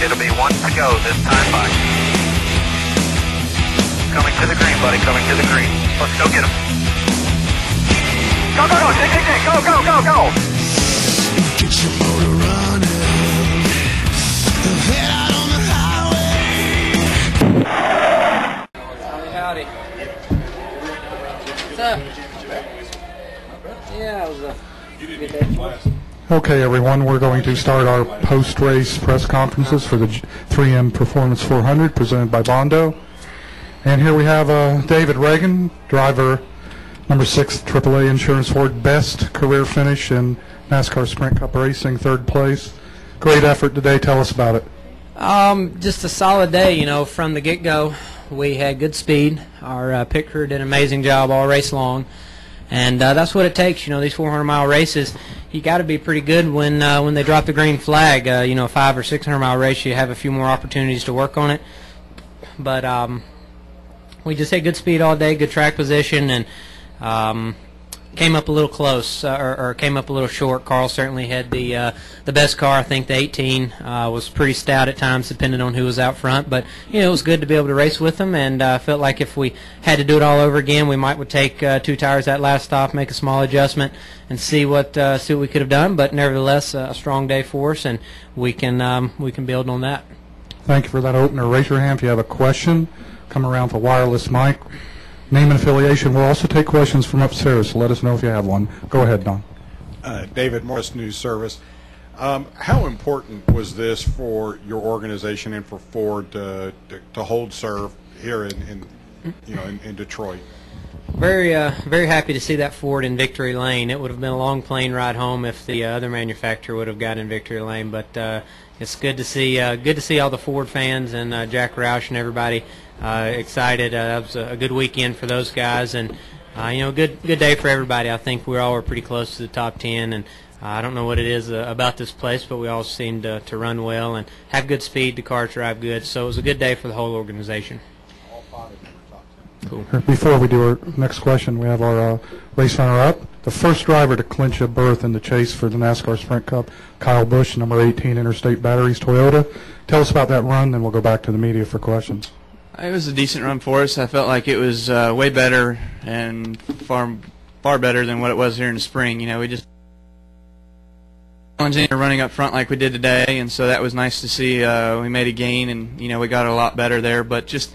It'll be one to go this time by. Coming to the green, buddy, coming to the green. Let's go get him. Go, go, go, dig, dig, dig, go, go, go, go. Get your motor running. Head out on the highway. Howdy. What's up? Yeah, it was a good day. Okay, everyone, we're going to start our post-race press conferences for the 3M Performance 400 presented by Bondo. And here we have David Ragan, driver number 6 AAA Insurance Ford, best career finish in NASCAR Sprint Cup Racing, 3rd place. Great effort today. Tell us about it. Just a solid day, you know, from the get-go. We had good speed. Our pit crew did an amazing job all race long. And that's what it takes, you know, these 400-mile races. You got to be pretty good when they drop the green flag. You know, 500 or 600-mile race, you have a few more opportunities to work on it. But we just had good speed all day, good track position, and came up a little close, or came up a little short. Carl certainly had the best car. I think the 18 was pretty stout at times, depending on who was out front. But you know, it was good to be able to race with them, and I felt like if we had to do it all over again, we would take 2 tires that last stop, make a small adjustment, and see what we could have done. But nevertheless, a strong day for us, and we can build on that. Thank you for that opener. Raise your hand if you have a question. Come around with a wireless mic. Name and affiliation. We'll also take questions from upstairs, so let us know if you have one. Go ahead, Don. David, Morris News Service. How important was this for your organization and for Ford to hold serve here in Detroit? Very happy to see that Ford in victory lane. It would have been a long plane ride home if the other manufacturer would have got in victory lane, but it's good to see all the Ford fans and Jack Roush and everybody excited. That was a good weekend for those guys, and you know, good day for everybody. I think we all were pretty close to the top 10, and I don't know what it is about this place, but we all seemed to run well and have good speed. The cars drive good, so it was a good day for the whole organization. All 5 of them were top 10. Cool. Before we do our next question, we have our race runner-up, the first driver to clinch a berth in the chase for the NASCAR Sprint Cup, Kyle Busch, number 18, Interstate Batteries, Toyota. Tell us about that run, then we'll go back to the media for questions. It was a decent run for us. I felt like it was way better and far better than what it was here in the spring. You know, we just challenging running up front like we did today, and so that was nice to see. We made a gain, and you know, we got a lot better there, but just,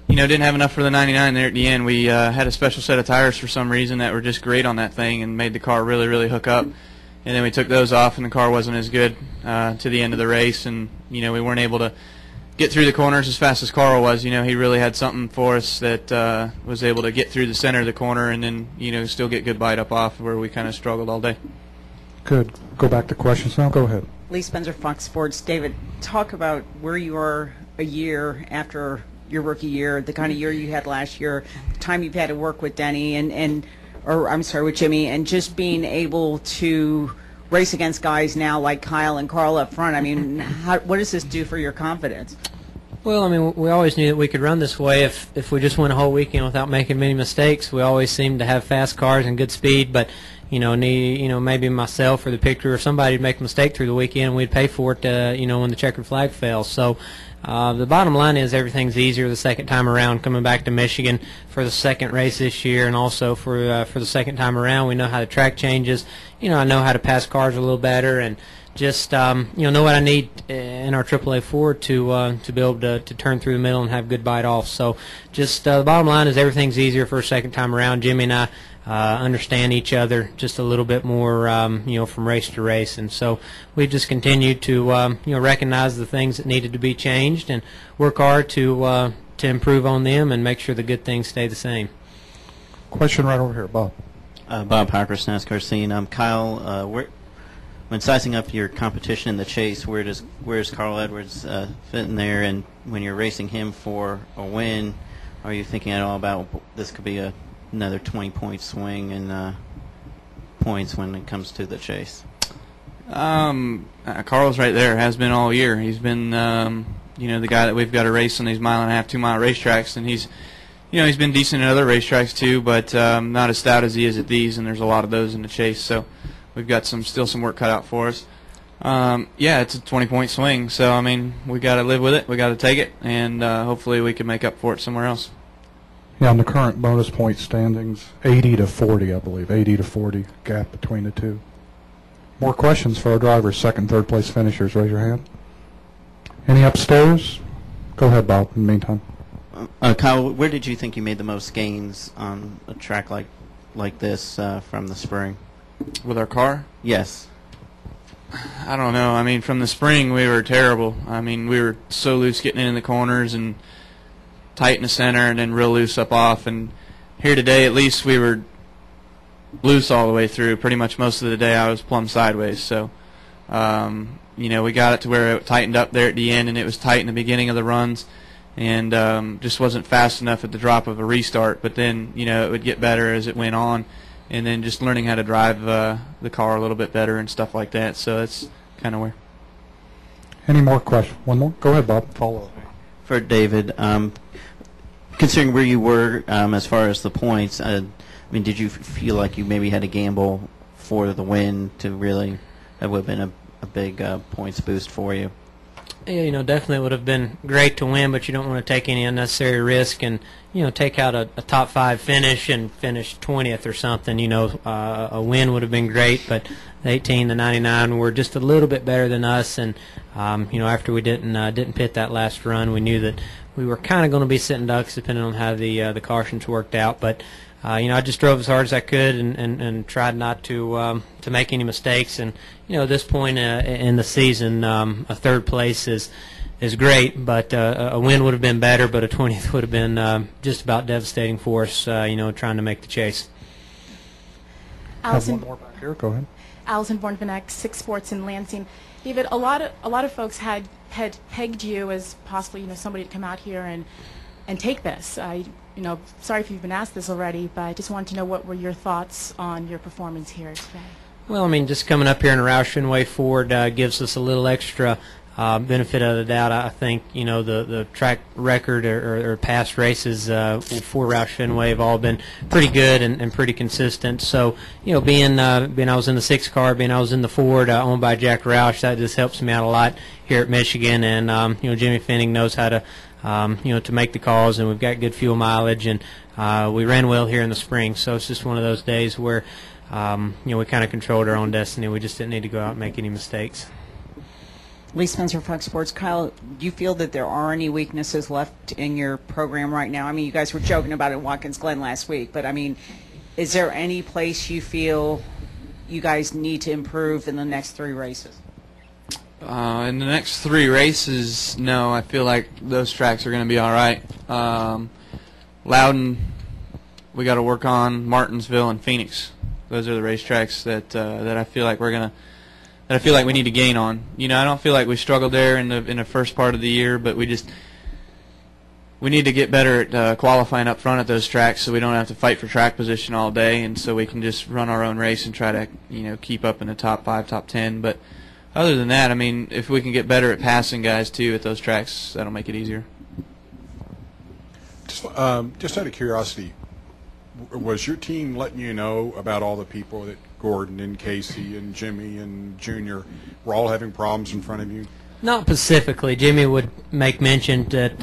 you know, didn't have enough for the 99 there at the end. We had a special set of tires for some reason that were just great on that thing and made the car really hook up. And then we took those off, and the car wasn't as good to the end of the race, and you know, we weren't able to get through the corners as fast as Carl was. You know, he really had something for us that was able to get through the center of the corner and then, you know, still get good bite up off where we kind of struggled all day. Good. Go back to questions now. Go ahead. Lee Spencer, Fox Sports. David, talk about where you are a year after your rookie year, the kind of year you had last year, the time you've had to work with Denny with Jimmy, and just being able to race against guys now like Kyle and Carl up front. I mean, what does this do for your confidence? Well, I mean, we always knew that we could run this way if we just went a whole weekend without making many mistakes. We always seemed to have fast cars and good speed, but maybe myself or the pit crew or somebody would make a mistake through the weekend, and we'd pay for it, when the checkered flag fell. So the bottom line is everything's easier the second time around, coming back to Michigan for the second race this year, and also for the second time around. We know how the track changes. You know, I know how to pass cars a little better, and just know what I need in our AAA Ford to be able to turn through the middle and have good bite off. So just the bottom line is everything's easier for a second time around. Jimmy and I understand each other just a little bit more, from race to race, and so we just continued to recognize the things that needed to be changed and work hard to improve on them and make sure the good things stay the same. Question right over here, Bob. Bob Parkhurst, NASCAR Scene. Kyle, when sizing up your competition in the chase, where's Carl Edwards fit in there? And when you're racing him for a win, are you thinking at all about this could be another 20-point swing in points when it comes to the chase? Carl's right there, has been all year. He's been the guy that we've got to race on these 1.5-mile, 2-mile racetracks, and he's been decent at other racetracks too, but not as stout as he is at these, and there's a lot of those in the chase, so we've got still some work cut out for us. Yeah, it's a 20-point swing, so I mean we got to live with it. We got to take it, and hopefully we can make up for it somewhere else. Yeah, on the current bonus point standings, 80 to 40, I believe, 80 to 40 gap between the two. More questions for our drivers, second, third place finishers? Raise your hand. Any upstairs? Go ahead, Bob. In the meantime, Kyle, where did you think you made the most gains on a track like this from the spring? With our car? Yes. I don't know. I mean, from the spring we were terrible. I mean, we were so loose getting in the corners and tight in the center, and then real loose up off. And here today, at least we were loose all the way through. Pretty much most of the day I was plumb sideways. So, you know, we got it to where it tightened up there at the end, and it was tight in the beginning of the runs, and just wasn't fast enough at the drop of a restart. But then, you know, it would get better as it went on, and then just learning how to drive the car a little bit better and stuff like that. So that's kind of where. any more questions? One more? Go ahead, Bob. Follow up. For David, considering where you were as far as the points, I mean, did you feel like you maybe had to gamble for the win to really, that would have been a big points boost for you? Yeah, you know, definitely would have been great to win, but you don't want to take any unnecessary risk and, you know, take out a top 5 finish and finish 20th or something. You know, a win would have been great, but the 18, the 99 were just a little bit better than us, and you know, after we didn't pit that last run, we knew that we were kind of going to be sitting ducks depending on how the cautions worked out. But you know, I just drove as hard as I could and tried not to make any mistakes. And you know, at this point in the season, a third place is great, but a win would have been better. But a 20th would have been just about devastating for us. You know, trying to make the chase. Have one more back here. Go ahead. Allison Born-Vanek, Six Sports in Lansing. David, a lot of folks had pegged you as possibly, you know, somebody to come out here and take this. You know, sorry if you've been asked this already, but I just wanted to know what were your thoughts on your performance here today. Well, I mean, just coming up here in a Roush Fenway Ford gives us a little extra benefit of the doubt. I think, you know, the track record or past races for Roush Fenway have all been pretty good and pretty consistent. So, you know, being I was in the 6 car, being I was in the Ford owned by Jack Roush, that just helps me out a lot here at Michigan. And you know, Jimmy Finning knows how to you know, to make the calls, and we've got good fuel mileage, and we ran well here in the spring. So it's just one of those days where you know, we kind of controlled our own destiny. We just didn't need to go out and make any mistakes. Lee Spencer, Fox Sports. Kyle, do you feel that there are any weaknesses left in your program right now? I mean, you guys were joking about it in Watkins Glen last week, but I mean, is there any place you feel you guys need to improve in the next 3 races? In the next 3 races, no. I feel like those tracks are going to be all right. Loudon, we got to work on. Martinsville and Phoenix. Those are the racetracks that I feel like we need to gain on. You know, I don't feel like we struggled there in the first part of the year, but we need to get better at qualifying up front at those tracks, so we don't have to fight for track position all day, and so we can just run our own race and try to, you know, keep up in the top 5, top 10. But other than that, I mean, if we can get better at passing guys too at those tracks, that'll make it easier. Just out of curiosity, was your team letting you know about all the people that Gordon and Casey and Jimmy and Junior were all having problems in front of you? Not specifically. Jimmy would make mention that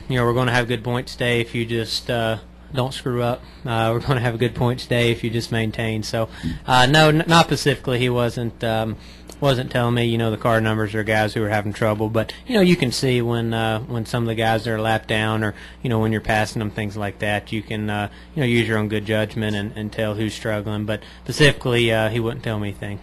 you know, we're going to have a good points day if you just don't screw up. We're going to have a good points day if you just maintain. So no, not specifically. He wasn't telling me, you know, the car numbers are guys who are having trouble, but you know, you can see when some of the guys are lapped down, or you know, when you're passing them, things like that. You can you know, use your own good judgment and tell who's struggling. But specifically, he wouldn't tell me anything.